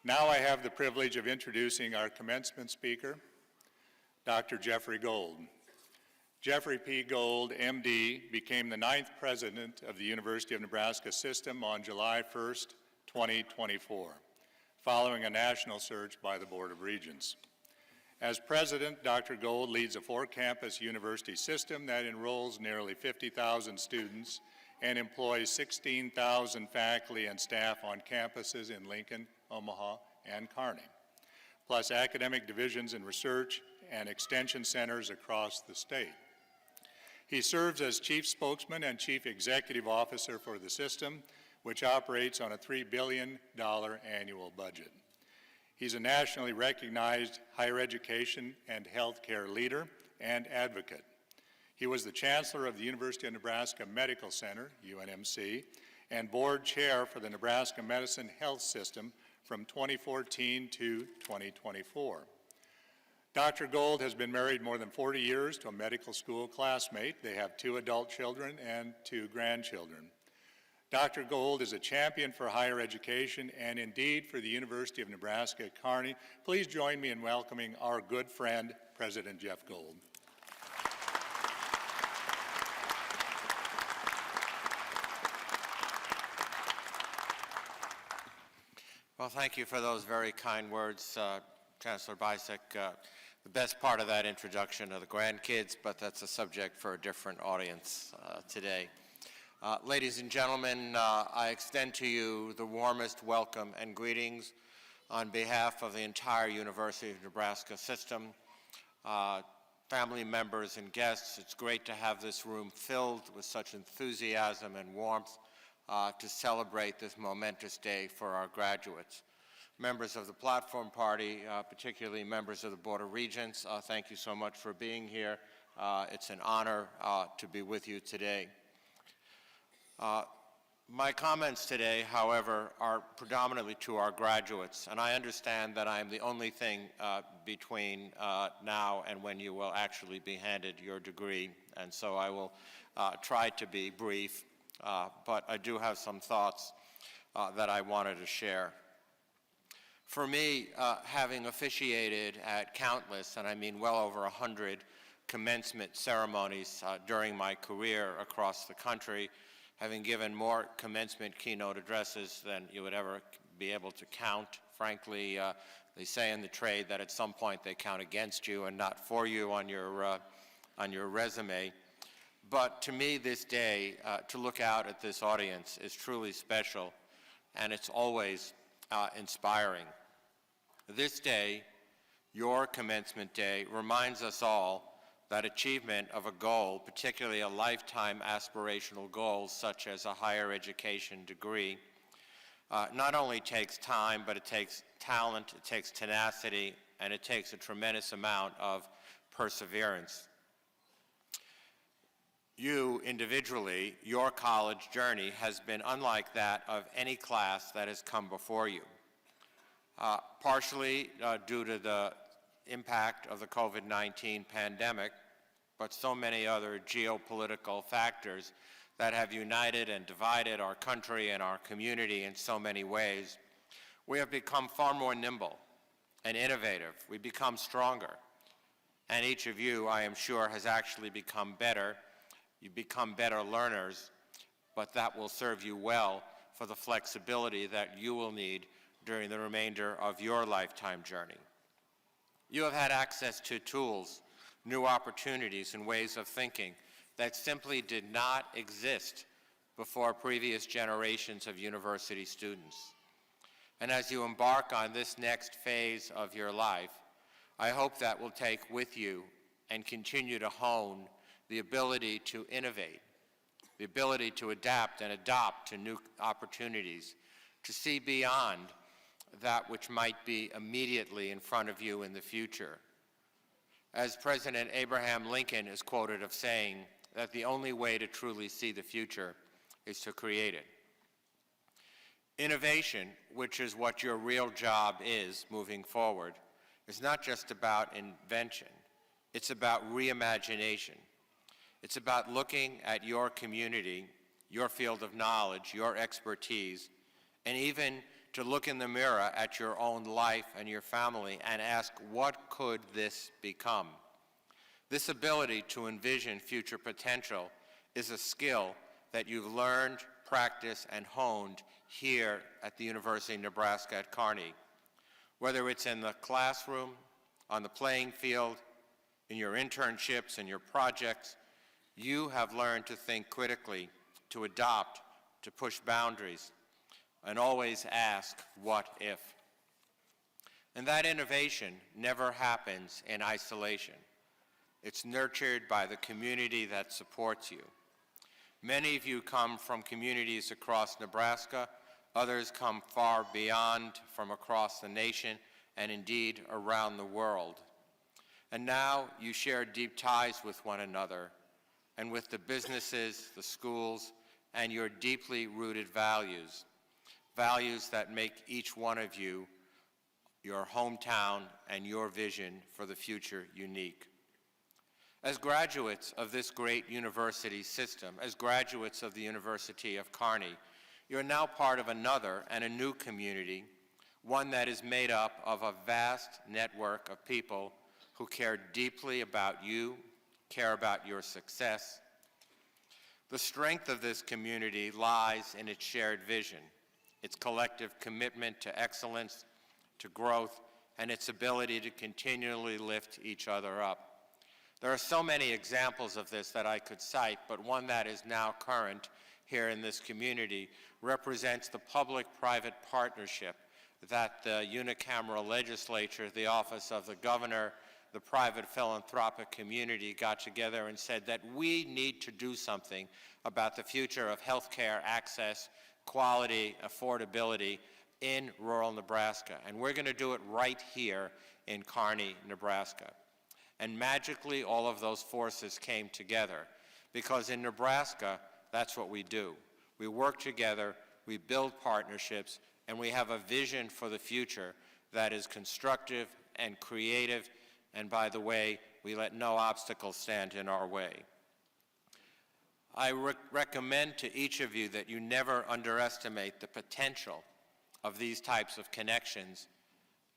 Now I have the privilege of introducing our commencement speaker, Dr. Jeffrey Gold. Jeffrey P. Gold, MD, became the 9th president of the University of Nebraska System on July 1st, 2024, following a national search by the Board of Regents. As president, Dr. Gold leads a 4-campus university system that enrolls nearly 50,000 students and employs 16,000 faculty and staff on campuses in Lincoln, Omaha, and Kearney, plus academic divisions in research and extension centers across the state. He serves as chief spokesman and chief executive officer for the system, which operates on a $3 billion annual budget. He's a nationally recognized higher education and healthcare leader and advocate. He was the chancellor of the University of Nebraska Medical Center, UNMC, and board chair for the Nebraska Medicine health system from 2014 to 2024. Dr. Gold has been married more than 40 years to a medical school classmate. They have 2 adult children and 2 grandchildren. Dr. Gold is a champion for higher education and indeed for the University of Nebraska at Kearney. Please join me in welcoming our good friend, President Jeff Gold. Well, thank you for those very kind words, Chancellor Bisek. The best part of that introduction are the grandkids, but that's a subject for a different audience today. Ladies and gentlemen, I extend to you the warmest welcome and greetings on behalf of the entire University of Nebraska system, family members and guests. It's great to have this room filled with such enthusiasm and warmth to celebrate this momentous day for our graduates. Members of the platform party, particularly members of the Board of Regents, thank you so much for being here. It's an honor to be with you today. My comments today, however, are predominantly to our graduates, and I understand that I am the only thing between now and when you will actually be handed your degree, and so I will try to be brief. But I do have some thoughts that I wanted to share. For me, having officiated at countless, and I mean well over 100 commencement ceremonies during my career across the country, having given more commencement keynote addresses than you would ever be able to count. Frankly, they say in the trade that at some point they count against you and not for you on your resume. But to me this day, to look out at this audience is truly special, and it's always inspiring. This day, your commencement day, reminds us all that achievement of a goal, particularly a lifetime aspirational goal such as a higher education degree, not only takes time, but it takes talent, it takes tenacity, and it takes a tremendous amount of perseverance. You individually, your college journey has been unlike that of any class that has come before you. Partially due to the impact of the COVID-19 pandemic, but so many other geopolitical factors that have united and divided our country and our community in so many ways, we have become far more nimble and innovative. We've become stronger. And each of you, I am sure, has actually become better. You've become better learners, but that will serve you well for the flexibility that you will need during the remainder of your lifetime journey. You have had access to tools, new opportunities, and ways of thinking that simply did not exist before previous generations of university students. And as you embark on this next phase of your life, I hope that will take with you and continue to hone the ability to innovate, the ability to adapt and adopt to new opportunities, to see beyond that which might be immediately in front of you in the future. As President Abraham Lincoln is quoted of saying that the only way to truly see the future is to create it. Innovation, which is what your real job is moving forward, is not just about invention. It's about reimagination. It's about looking at your community, your field of knowledge, your expertise, and even to look in the mirror at your own life and your family and ask, what could this become? This ability to envision future potential is a skill that you've learned, practiced, and honed here at the University of Nebraska at Kearney. Whether it's in the classroom, on the playing field, in your internships and your projects, you have learned to think critically, to adopt, to push boundaries, and always ask, what if? And that innovation never happens in isolation. It's nurtured by the community that supports you. Many of you come from communities across Nebraska. Others come far beyond, from across the nation, and indeed around the world. And now you share deep ties with one another and with the businesses, the schools, and your deeply rooted values, values that make each one of you, your hometown, and your vision for the future unique. As graduates of this great university system, as graduates of the University of Kearney, you're now part of another and a new community, one that is made up of a vast network of people who care deeply about you, care about your success. The strength of this community lies in its shared vision, its collective commitment to excellence, to growth, and its ability to continually lift each other up. There are so many examples of this that I could cite, but one that is now current here in this community represents the public-private partnership that the unicameral legislature, the office of the governor, the private philanthropic community got together and said that we need to do something about the future of healthcare access, quality, affordability in rural Nebraska. And we're going to do it right here in Kearney, Nebraska. And magically, all of those forces came together, because in Nebraska, that's what we do. We work together, we build partnerships, and we have a vision for the future that is constructive and creative, and by the way, we let no obstacles stand in our way. I recommend to each of you that you never underestimate the potential of these types of connections,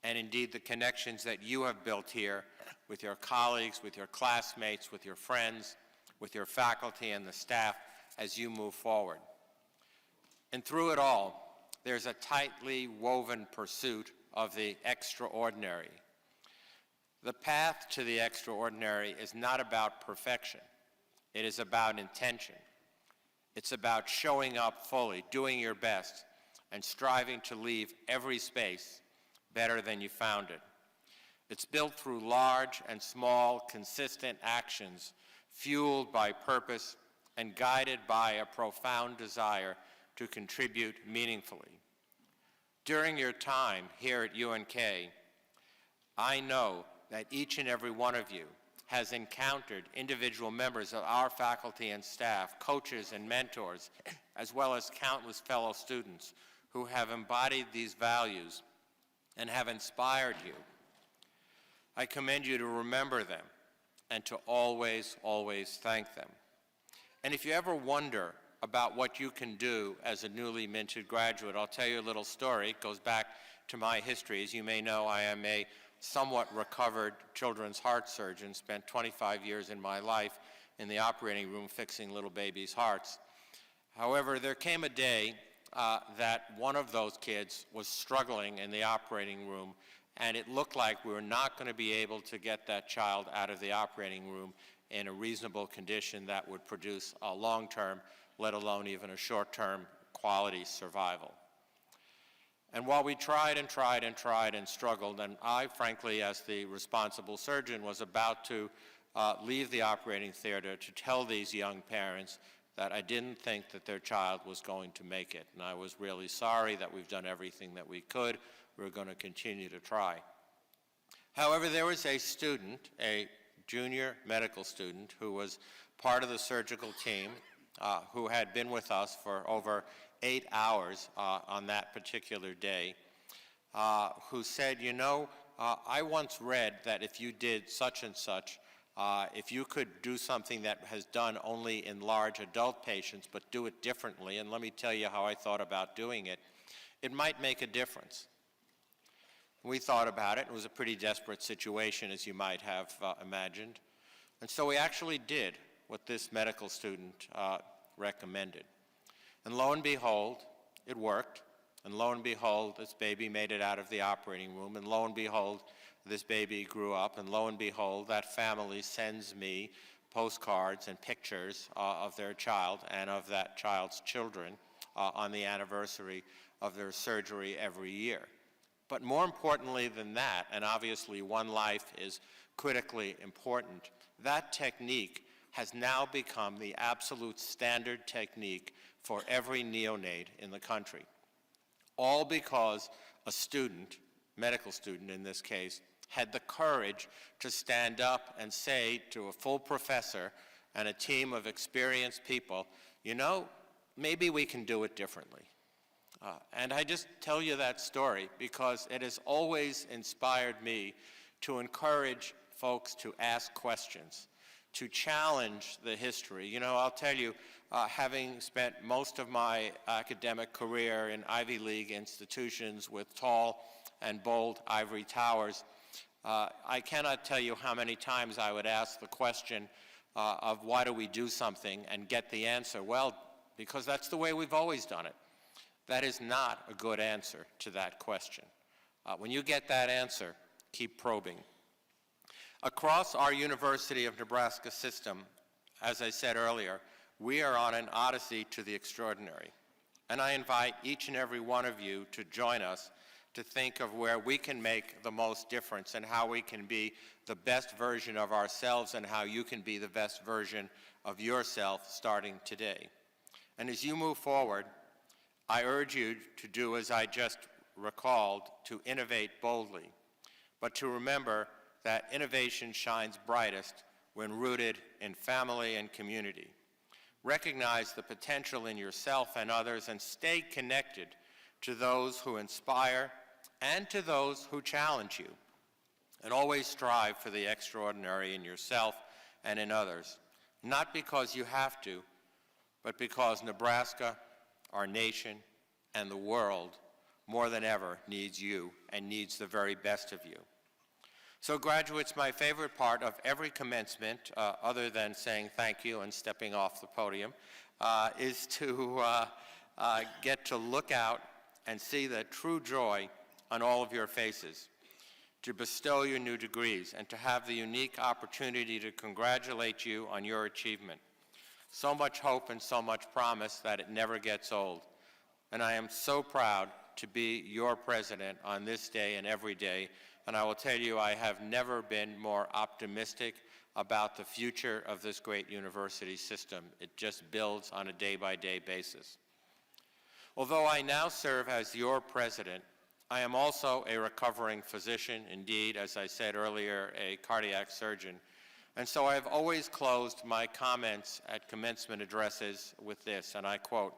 and indeed the connections that you have built here with your colleagues, with your classmates, with your friends, with your faculty and the staff as you move forward. And through it all, there's a tightly woven pursuit of the extraordinary. The path to the extraordinary is not about perfection. It is about intention. It's about showing up fully, doing your best, and striving to leave every space better than you found it. It's built through large and small, consistent actions, fueled by purpose and guided by a profound desire to contribute meaningfully. During your time here at UNK, I know that each and every one of you has encountered individual members of our faculty and staff, coaches and mentors, as well as countless fellow students who have embodied these values and have inspired you. I commend you to remember them and to always, always thank them. And if you ever wonder about what you can do as a newly minted graduate, I'll tell you a little story. It goes back to my history. As you may know, I am a somewhat recovered children's heart surgeon, spent 25 years in my life in the operating room fixing little babies' hearts. However, there came a day that one of those kids was struggling in the operating room, and it looked like we were not going to be able to get that child out of the operating room in a reasonable condition that would produce a long-term, let alone even a short-term quality survival. And while we tried and tried and tried and struggled, and I, frankly, as the responsible surgeon, was about to leave the operating theater to tell these young parents that I didn't think that their child was going to make it. And I was really sorry that we've done everything that we could. We're going to continue to try. However, there was a student, a junior medical student, who was part of the surgical team, who had been with us for over 8 hours on that particular day, who said, you know, I once read that if you did such and such, if you could do something that has done only in large adult patients, but do it differently, and let me tell you how I thought about doing it. it might make a difference. We thought about it. It was a pretty desperate situation, as you might have imagined. And so we actually did what this medical student recommended. And lo and behold, it worked. And lo and behold, this baby made it out of the operating room. And lo and behold, this baby grew up. And lo and behold, that family sends me postcards and pictures of their child and of that child's children on the anniversary of their surgery every year. But more importantly than that, and obviously one life is critically important, that technique has now become the absolute standard technique for every neonate in the country. All because a student, medical student in this case, had the courage to stand up and say to a full professor and a team of experienced people, you know, maybe we can do it differently. And I just tell you that story because it has always inspired me to encourage folks to ask questions, to challenge the history. You know, I'll tell you, having spent most of my academic career in Ivy League institutions with tall and bold ivory towers, I cannot tell you how many times I would ask the question of why do we do something and get the answer, well, because that's the way we've always done it. That is not a good answer to that question. When you get that answer, keep probing. Across our University of Nebraska system, as I said earlier, we are on an odyssey to the extraordinary. And I invite each and every one of you to join us to think of where we can make the most difference and how we can be the best version of ourselves and how you can be the best version of yourself starting today. And as you move forward, I urge you to do as I just recalled, to innovate boldly, but to remember that innovation shines brightest when rooted in family and community. Recognize the potential in yourself and others and stay connected to those who inspire and to those who challenge you. And always strive for the extraordinary in yourself and in others, not because you have to, but because Nebraska, our nation, and the world more than ever needs you and needs the very best of you. So graduates, my favorite part of every commencement, other than saying thank you and stepping off the podium, is to get to look out and see the true joy on all of your faces, to bestow your new degrees, and to have the unique opportunity to congratulate you on your achievement. So much hope and so much promise that it never gets old. And I am so proud to be your president on this day and every day. And I will tell you, I have never been more optimistic about the future of this great university system. It just builds on a day-by-day basis. Although I now serve as your president, I am also a recovering physician, indeed, as I said earlier, a cardiac surgeon. And so I've always closed my comments at commencement addresses with this, and I quote,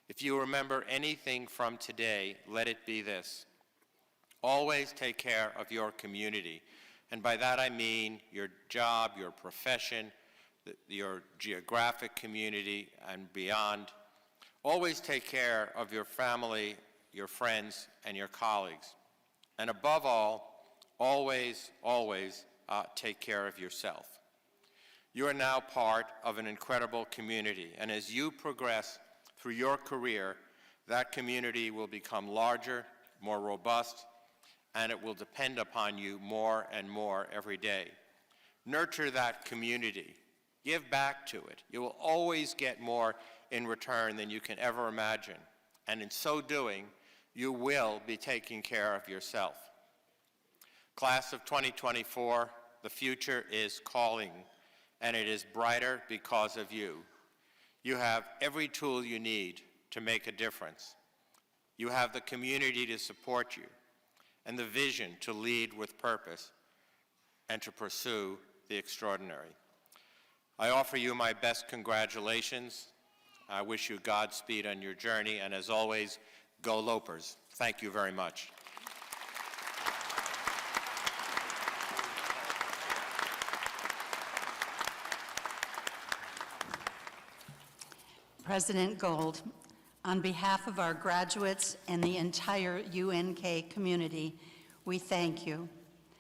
"If you remember anything from today, let it be this. Always take care of your community." And by that I mean your job, your profession, your geographic community, and beyond. Always take care of your family, your friends, and your colleagues. And above all, always, always take care of yourself. You are now part of an incredible community, and as you progress through your career, that community will become larger, more robust, and it will depend upon you more and more every day. Nurture that community. Give back to it. You will always get more in return than you can ever imagine. And in so doing, you will be taking care of yourself. Class of 2024, the future is calling, and it is brighter because of you. You have every tool you need to make a difference. You have the community to support you, and the vision to lead with purpose and to pursue the extraordinary. I offer you my best congratulations. I wish you Godspeed on your journey, and as always, go Lopers. Thank you very much. President Gold, On behalf of our graduates and the entire UNK community, we thank you.